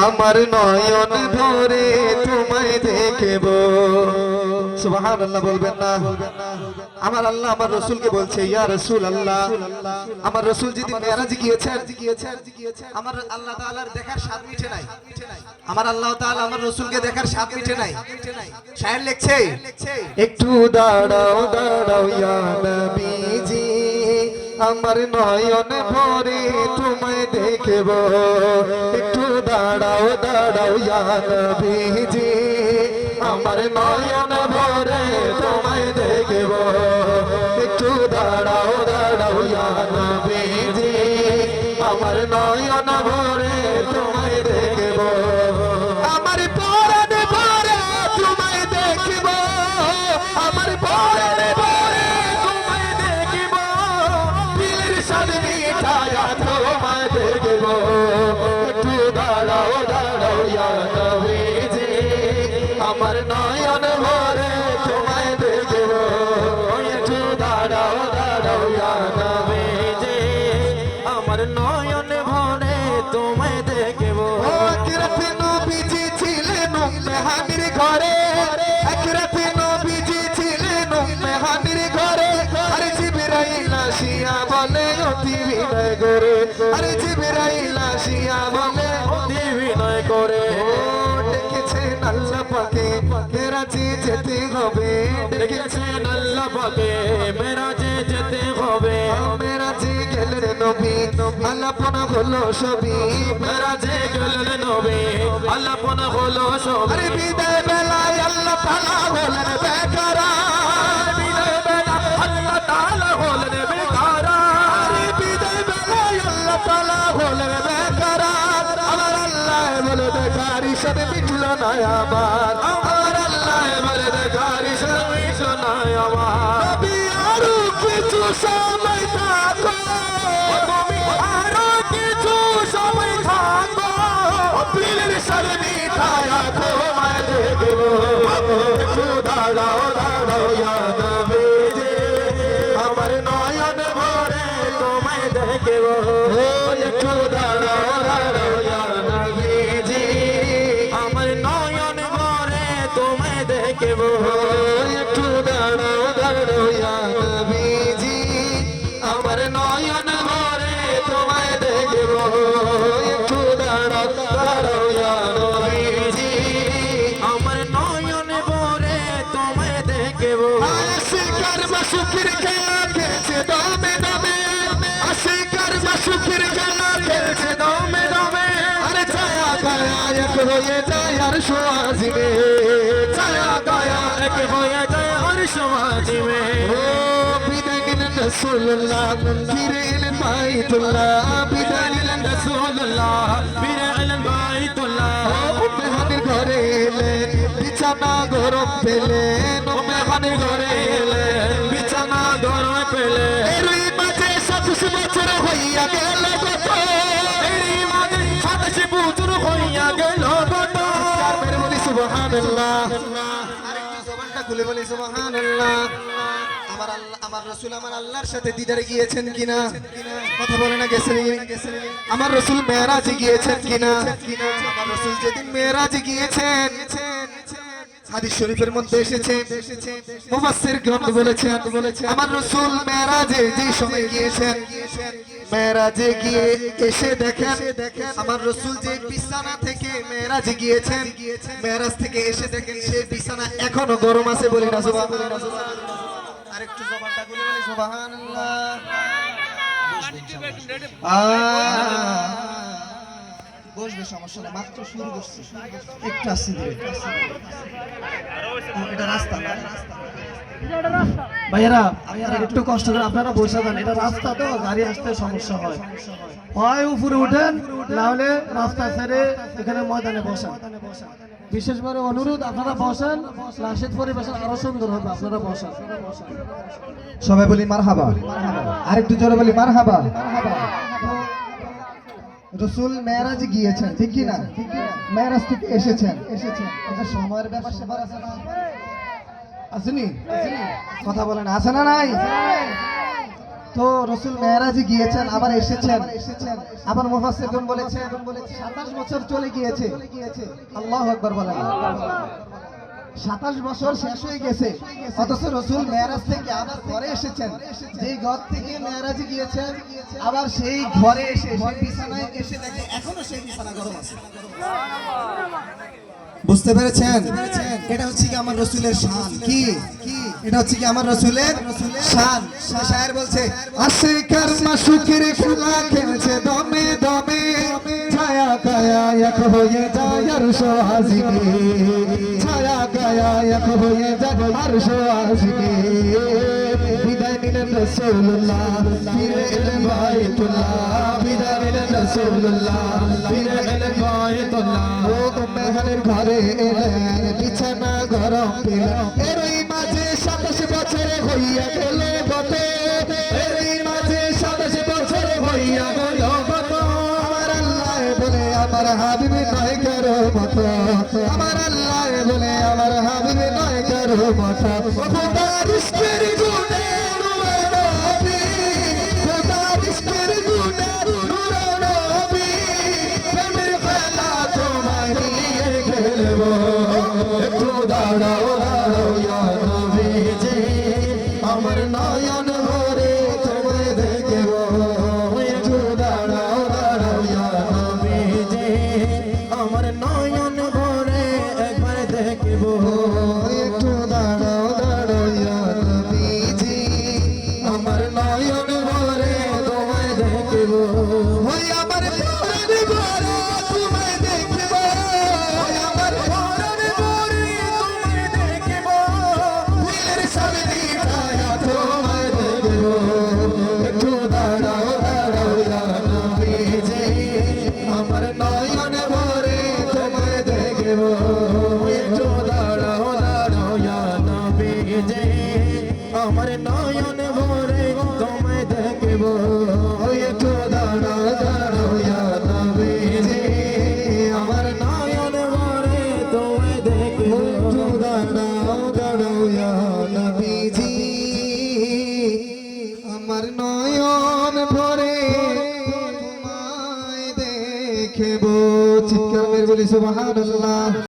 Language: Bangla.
আমার নয়ন ভরে তোমায় দেখব। সুবহানাল্লাহ বলবেন না? আমার আল্লাহ আমার রাসূলকে বলছে, ইয়া রাসূলুল্লাহ, আমার রাসূল যদি মেরাজে গিয়েছেন, আমার আল্লাহ তাআলার দেখার স্বাদ মিটে নাই। আমার আল্লাহ তাআলা আমার রাসূলকে দেখার স্বাদ মিটে নাই। শায়ের লিখছে, একটু দাঁড়াও দাঁড়াও ইয়া নবীজি, আমার নয়ন ভরে তোমায় দেখব। একটু দাঁড়াও দাঁড়াও ইয়া নবীজি, আমার নয়ন ভরে তোমায় দেখব। একটু দাঁড়াও দাঁড়াও ইয়া নবীজি, আমার নয়ন ভরে তোমায় দেখব। আমার পরাণ ভরে তোমায় দেখব, আমার পরাণ ভরে তোমায় দেখব, দিলের স্বাদ মিঠায়া তোমায় দেখব। একটু দাঁড়াও দাঁড়াও ইয়া নবীজি, আমার নয়ন ভরে তোমায় দেখব। একটু দাঁড়াও দাঁড়াও ইয়া নবীজি, আমার নয়ন ভরে তোমায় দেখব। এক রাতে নবীজি ছিলেন উম্মেহানির ঘরে, এক রাতে নবীজি ছিলেন উম্মেহানির ঘরে। আরে জিবরাইল আসিয়া বলে অতি বিনয় করে, আরে জিবরাইল আসিয়া বলে অতি বিনয় করে। ডেকেছেন আল্লাহ পাকে মেরাজে যেতে হবে, ডেকেছেন আল্লাহ পাকে মেরাজে যেতে হবে। মেরাজে গেলেন নবী, আলাপনা হলো সবই, মেরাজে গেলেন নবী, আলাপনা হলো সবই। আরে বিদায় বেলায় আল্লাহ তাআলা হলেন বেকরার, বিদায় বেলায় আল্লাহ তাআলা হলেন বেকরার, বিদায় বেলায় আল্লাহ তাআলা হলেন বেকরার। আমার আল্লাহ বলে দেখার ইশারে মিটল না আমার, আমার আল্লাহ বলে দেখার ইশারে মিটল না আমার। নবী আরো কিছু সময় থাকো, তুমি আরো কিছু সময় থাকো, দিলের স্বাদ মিঠায়া তোমায় দেখব। একটু দাঁড়াও দাঁড়াও ইয়া নবীজি, আমার নয়ন ভরে তোমায় দেখব। একটু দাঁড়াও দাঁড়াও ইয়া নবীজি, আমার নয়ন ভরে তোমায় দেখব। একটু দাঁড়াও দাঁড়াও ইয়া নবীজি, আমার নয়ন ভরে তোমায় দেখব। একটু দাঁড়াও দাঁড়াও ইয়া নবীজি, আমার নয়ন ভরে তোমায় দেখব। আশিকার মাসুকের খেলা খেলছে দমে দমে, আশিকার মাসুকের খেলা খেলছে দমে দমে। আরে ছায়া গায়া এক হয়ে যায় আর সোয়াজিমে, ছায়া গায়া এক হয়ে যায় আর সোয়াজিমে। ও বিদায় নিলেন রাসূলুল্লাহ, ফিরে এলেন বাইতুল্লাহ, বিদায় নিলেন রাসূলুল্লাহ, ফিরে এলেন বাইতুল্লাহ। উম্মেহানির ঘরে এলেন, বিছানা গরম পেলেন, উম্মেহানির ঘরে এলেন, বিছানা গরম পেলেন। এরই মাঝে 27 বছর হইয়া গেল কত, এরই মাঝে 27 বছর হইয়া গেল কত। মেরে বলি সুবহানাল্লাহ, আরেকটু জবানটা খুলে বলি সুবহানাল্লাহ। আমার আল্লাহ আমার রাসূল আমার আল্লাহর সাথে দিদারে গিয়েছেন কিনা? কথা বলে না গেছেন? আমার রাসূল মেরাজে গিয়েছেন কিনা? আমার রাসূল যেদিন মেরাজে গিয়েছেন, হাদিস শরীফের মধ্যে এসেছে, মুফাসসির গ্রন্থ বলেছেন আমার রাসূল মেরাজে যে সময় গিয়েছেন, মেরাজে গিয়ে এসে দেখেন আমার রাসূল যে বিছানা থেকে মেরাজে গিয়েছেন, মেরাজ থেকে এসে দেখেন সেই বিছানা এখনো গরম আছে। বলি না সুবহানাল্লাহ? আরেকটু জবানটা খুলে বলি সুবহানাল্লাহ। বসবে, সমস্যা না, মাত্র শুরু করছি, একটু আসছি ধীরে। এটা রাস্তা না ভাইয়েরা, একটু কষ্ট করে আপনারা বসে যান, এটা রাস্তা তো গাড়ি আসতে সমস্যা হয়। হয় উপরে উঠেন, নাহলে রাস্তা ছেড়ে এখানে ময়দানে বসেন। বিশেষ করে অনুরোধ, আপনারা বসেন, রাশেদ পরিবেশন আরো সুন্দর হবে, আপনারা বসেন। সবাই বলি মারহাবা, আরেকটু জোরে বলি মারহাবা। রাসূল মেরাজ গিয়েছেন, ঠিক কি না? মেরাজ থেকে এসেছেন, এটা সময়ের ব্যাপার সেবার আছে না? আসেনি? কথা বলেন আছে না নাই? তো রাসূল মেরাজে গিয়েছেন, আবার এসেছেন। আবার মুফাসসিরগণ বলেছেন 27 বছর চলে গিয়েছে। আল্লাহু আকবার বলেন। 27 বছর শেষ হয়ে গেছে, অথচ রাসূল মেরাজ থেকে আবার ঘরে এসেছেন। যেই ঘর থেকে মেরাজে গিয়েছেন, আবার সেই ঘরে এসে সেই বিছানায় এসে দেখে এখনো সেই বিছানা গরম আছে। বুঝতে পেরেছেন? এটা হচ্ছে কি আমার রাসূলের শান। কি এটা হচ্ছে কি আমার রাসূলের শান। শায়ের বলছে আশিকার মাশুকের খেলা খেলছে দমে দমে, ছায়া গায়া এক হয়ে যায় আরশ আজিকে, ছায়া গায়া এক হয়ে যায় আরশ আজিকে। বিদায় নিলেন রাসূলুল্লাহ, ফিরে এলেন বাইতুল্লাহ, বিদায় নিলেন রাসূলুল্লাহ, ফিরে এলেন বাইতুল্লাহ। ও মেহরের ঘরে এলেন, বিছানা গরম পেলেন, এরই মাঝে 27 বছরে হইয়া গেল গত, এরই মাঝে 27 বছরে হইয়া গেল গত। আমার আল্লাহ বলে আমার হাবিব নয় কারো মতো, আমার আল্লাহ বলে আমার হাবিব নয় কারো মতো। খোদার ইশকের গুণে নূরে নবী, খোদার ইশকের গুণে নূরে নবী, প্রেমের খেলা তোমায় নিয়ে খেলবো। একটু দাঁড়াও দাঁড়াও ইয়া নবীজি, আমার নয়ন ভরে তোমায় দেখবো। একটু দাঁড়াও দাঁড়াও ইয়া নবীজি, আমার নয়ন ভরে একবার দেখবো। একটু দাঁড়াও দাঁড়াও ইয়া নবীজি, আমার নয়ন ভরে তোমায় দেখবো। ওই আমার প্রাণ ভরে তোমায় দেখবো, ওই আমার প্রাণ ভরে তোমায় দেখবো। দিলের সামনে ছায়া তোমায় দেখবো। একটু দাঁড়াও দাঁড়াও ইয়া নবীজি, আমার নয়ন ভরে তোমায় দেখবো। একটু দাঁড়াও দাঁড়াও ইয়া নবীজি, আমার নয়ন ভরে তোমায় দেখবো। একটু দাঁড়াও দাঁড়াও ইয়া নবীজি, আমার নয়ন ভরে তোমায় দেখবো। একটু দাঁড়াও দাঁড়াও ইয়া নবীজি, আমার নয়ন ভরে তোমায় দেখবো। চিৎকার মেরে বলি সুবহানাল্লাহ।